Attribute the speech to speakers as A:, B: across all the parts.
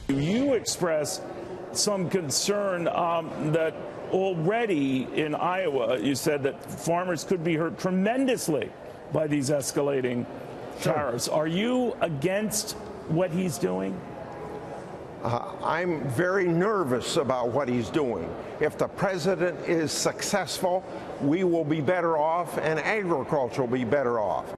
A: You express some concern that already in Iowa, you said that farmers could be hurt tremendously by these escalating tariffs. Are you against what he's doing?
B: I'm very nervous about what he's doing. If the president is successful, we will be better off and agriculture will be better off.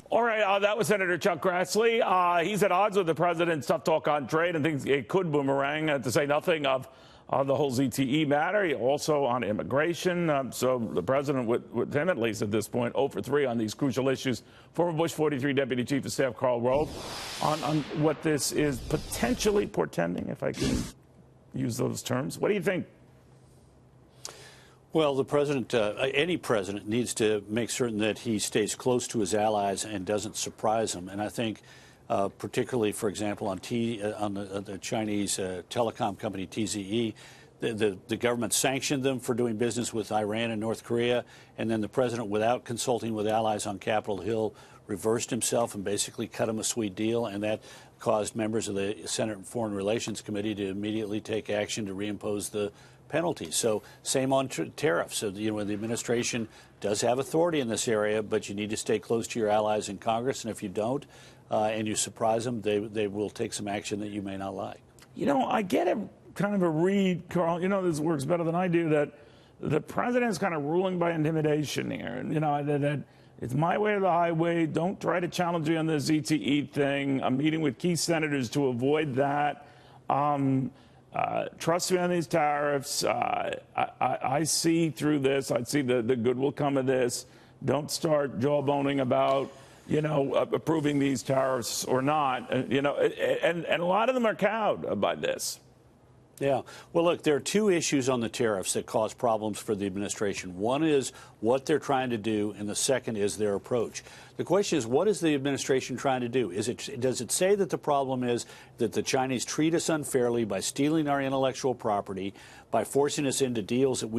A: All right, that was Senator Chuck Grassley. He's at odds with the president's tough talk on trade and thinks it could boomerang, to say nothing of the whole ZTE matter, also on immigration. So the president, with him at least at this point, 0 for 3 on these crucial issues. Former Bush 43 Deputy Chief of Staff Karl Rove on what this is potentially portending, if I can use those terms. What do you think?
C: Well, the president, any president, needs to make certain that he stays close to his allies and doesn't surprise them. And I think, particularly, for example, on the Chinese telecom company TZE, the government sanctioned them for doing business with Iran and North Korea, and then the president, without consulting with allies on Capitol Hill, reversed himself and basically cut him a sweet deal, and that caused members of the Senate Foreign Relations Committee to immediately take action to reimpose the penalties. So same on tariffs. So, the administration does have authority in this area, but you need to stay close to your allies in Congress. And if you don't, and you surprise them, they will take some action that you may not like.
A: I get a kind of a read, Karl. This works better than I do, that the president's kind of ruling by intimidation here. And, that it's my way or the highway. Don't try to challenge me on the ZTE thing. I'm meeting with key senators to avoid that. Trust me on these tariffs. I see through this. I see the good will come of this. Don't start jawboning about, approving these tariffs or not. And a lot of them are cowed by this.
C: Yeah. Well, look, there are two issues on the tariffs that cause problems for the administration. One is what they're trying to do, and the second is their approach. The question is, what is the administration trying to do? Does it say that the problem is that the Chinese treat us unfairly by stealing our intellectual property, by forcing us into deals that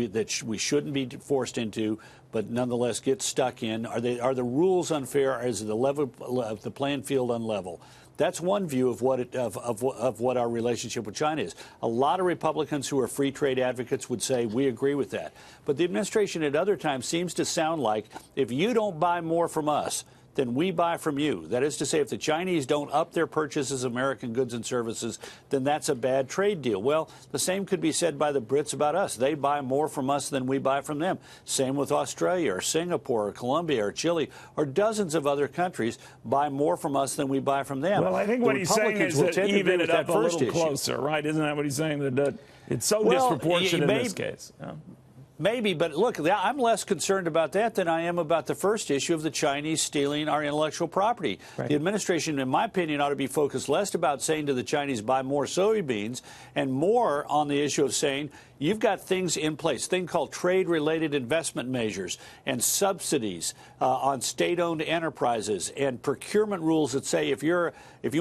C: we shouldn't be forced into, but nonetheless get stuck in? Are the rules unfair? Or is the level of the playing field unlevel? That's one view of what our relationship with China is. A lot of Republicans who are free trade advocates would say we agree with that. But the administration at other times seems to sound like if you don't buy more from us, then we buy from you. That is to say, if the Chinese don't up their purchases of American goods and services, then that's a bad trade deal. Well, the same could be said by the Brits about us. They buy more from us than we buy from them. Same with Australia or Singapore or Colombia or Chile or dozens of other countries buy more from us than we buy from them.
A: Well, I think what he's saying is that even it up a little closer, right? Isn't that what he's saying? That it's so disproportionate in this case. Yeah.
C: Maybe, but look, I'm less concerned about that than I am about the first issue of the Chinese stealing our intellectual property. Right. The administration, in my opinion, ought to be focused less about saying to the Chinese, buy more soybeans, and more on the issue of saying, you've got things in place, thing called trade-related investment measures and subsidies on state-owned enterprises and procurement rules that say if you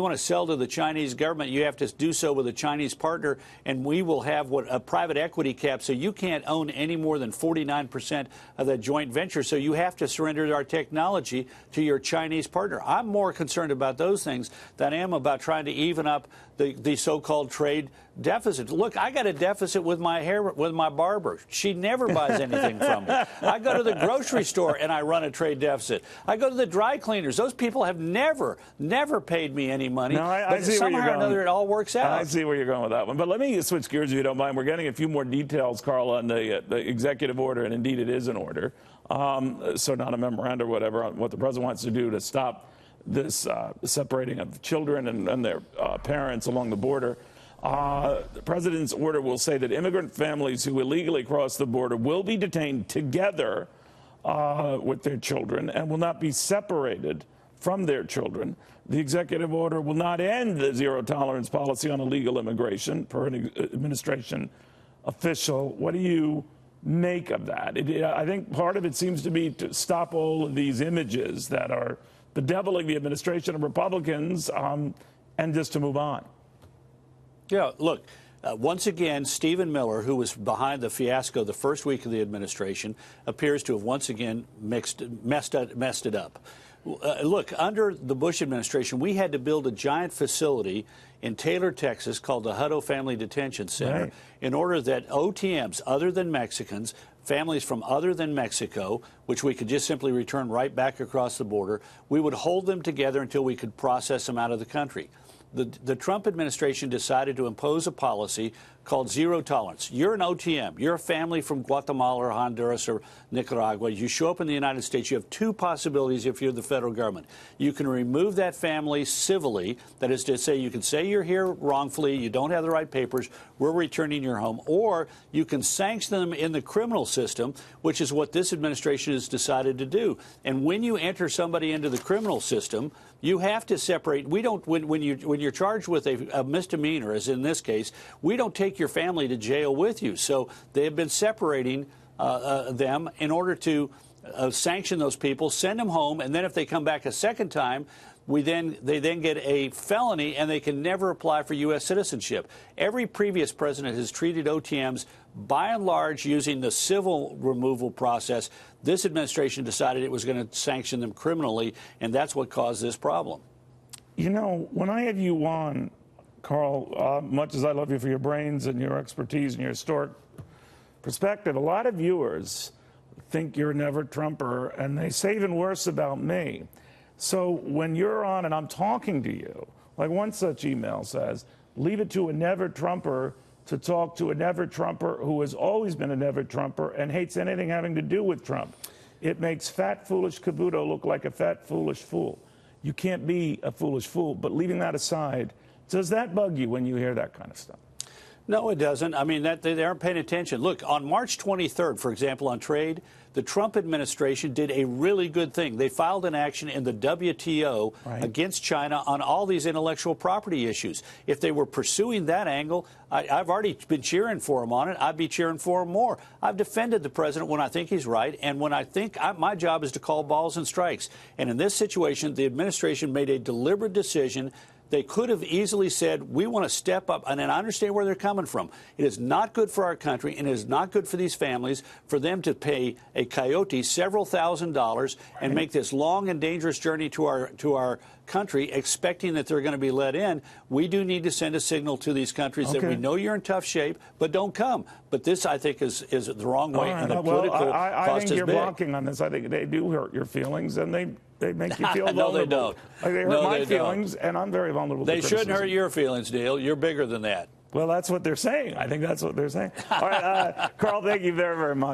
C: want to sell to the Chinese government, you have to do so with a Chinese partner, and we will have a private equity cap, so you can't own any more than 49% of that joint venture, so you have to surrender our technology to your Chinese partner. I'm more concerned about those things than I am about trying to even up the so-called trade deficit. Look, I got a deficit with my barber. She never buys anything from me. I go to the grocery store and I run a trade deficit. I go to the dry cleaners. Those people have never paid me any money.
A: No, I
C: but
A: see
C: somehow
A: where you're
C: or another, it all works out.
A: I see where you're going with that one. But let me switch gears if you don't mind. We're getting a few more details, Karl, on the executive order, and indeed it is an order. So not a memorandum or whatever on what the president wants to do to stop this separating of children and their parents along the border. The president's order will say that immigrant families who illegally cross the border will be detained together with their children and will not be separated from their children. The executive order will not end the zero-tolerance policy on illegal immigration, per an administration official. What do you make of that? I think part of it seems to be to stop all of these images that are bedeviling the administration of Republicans and just to move on.
C: Yeah, look, once again, Stephen Miller, who was behind the fiasco the first week of the administration, appears to have once again messed it up. Look, under the Bush administration, we had to build a giant facility in Taylor, Texas, called the Hutto Family Detention Center,
A: right,
C: in order that OTMs, other than Mexicans, families from other than Mexico, which we could just simply return right back across the border, we would hold them together until we could process them out of the country. The Trump administration decided to impose a policy called zero tolerance. You're an OTM. You're a family from Guatemala or Honduras or Nicaragua. You show up in the United States. You have two possibilities if you're the federal government. You can remove that family civilly. That is to say, you can say you're here wrongfully, you don't have the right papers, we're returning your home. Or you can sanction them in the criminal system, which is what this administration has decided to do. And when you enter somebody into the criminal system, you have to separate. We don't, when you're charged with a misdemeanor, as in this case, we don't take your family to jail with you. So they have been separating them in order to sanction those people, send them home, and then if they come back a second time, they then get a felony and they can never apply for U.S. citizenship. Every previous president has treated OTMs by and large using the civil removal process. This administration decided it was going to sanction them criminally, and that's what caused this problem.
A: You know, when I have you on, Karl, much as I love you for your brains and your expertise and your historic perspective, a lot of viewers think you're a never-Trumper, and they say even worse about me. So when you're on and I'm talking to you, like one such email says, leave it to a never-Trumper to talk to a never-Trumper who has always been a never-Trumper and hates anything having to do with Trump. It makes fat, foolish Cavuto look like a fat, foolish fool. You can't be a foolish fool. But leaving that aside, does that bug you when you hear that kind of stuff?
C: No, it doesn't. I mean, they aren't paying attention. Look, on March 23rd, for example, on trade, the Trump administration did a really good thing. They filed an action in the WTO against China on all these intellectual property issues. If they were pursuing that angle, I've already been cheering for them on it. I'd be cheering for them more. I've defended the president when I think he's right, and when I think my job is to call balls and strikes. And in this situation, the administration made a deliberate decision. They could have easily said, we want to step up, and I understand where they're coming from. It is not good for our country, and it is not good for these families for them to pay a coyote several $1,000s and make this long and dangerous journey to our country, expecting that they're going to be let in. We do need to send a signal to these countries that we know you're in tough shape, but don't come. But this, I think, is the wrong way, and the political
A: I think you're blocking on this. I think they do hurt your feelings, and they make you feel vulnerable.
C: No, they don't.
A: They hurt my feelings, and I'm very vulnerable to criticism.
C: They shouldn't hurt your feelings, Neil. You're bigger than that.
A: Well, that's what they're saying. I think that's what they're saying. All right, Karl, thank you very, very much.